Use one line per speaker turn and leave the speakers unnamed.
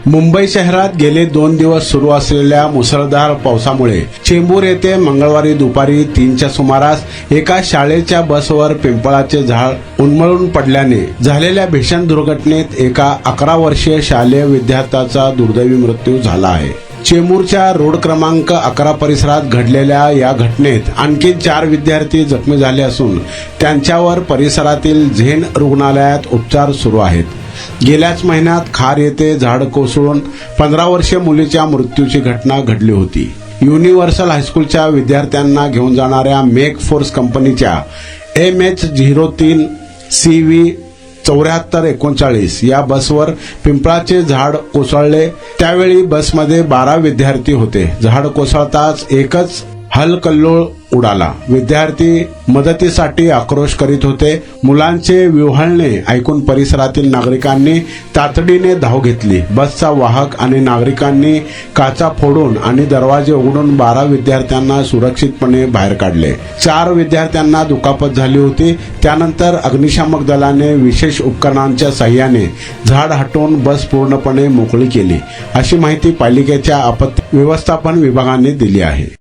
मुंबई शहरात गेले 2 दिवस सुरू असलेल्या मुसळधार पावसामुळे चेंबूर येथे मंगळवारी दुपारी 3च्या सुमारास एका शाळेच्या बसवर पिंपळाचे झाड उन्मळून पडल्याने झालेल्या भीषण दुर्घटनेत एका 11 वर्षीय शालेय विद्यार्थ्याचा दुर्दैवी मृत्यू झाला आहे। चेंबूरच्या रोड क्रमांक 11 परिसरात घडलेल्या या घटनेत आणखी 4 विद्यार्थी जखमी झाले असून त्यांच्यावर परिसरातील झेन रुग्णालयात उपचार सुरू आहेत। गेल्याच महिन्यात खार येथे झाड कोसळून 15 वर्षीय मुलीच्या मृत्यूची घटना घडली होती। युनिव्हर्सल हायस्कूलच्या विद्यार्थ्यांना घेऊन जाणाऱ्या मेक फोर्स कंपनीच्या MH03 CV 7439 या बसवर पिंपळाचे झाड कोसळले। त्यावेळी बसमध्ये 12 विद्यार्थी होते। झाड कोसळताच एकच हलकल्लोळ उडाला। विद्यार्थी मदतीसाठी आक्रोश करीत होते। मुलांचे विव्हळणे ऐकून परिसरातील नागरिकांनी तातडीने धाव घेतली। बसचा वाहक आणि नागरिकांनी काचा फोडून आणि दरवाजे उघडून 12 विद्यार्थ्यांना सुरक्षितपणे बाहेर काढले। 4 विद्यार्थ्यांना दुखापत झाली होती। त्यानंतर अग्निशामक दलाने विशेष उपकरणांच्या साहाय्याने झाड हटवून बस पूर्णपणे मोकळी केली, अशी माहिती पालिकेच्या आपत्ती व्यवस्थापन विभागाने दिली आहे।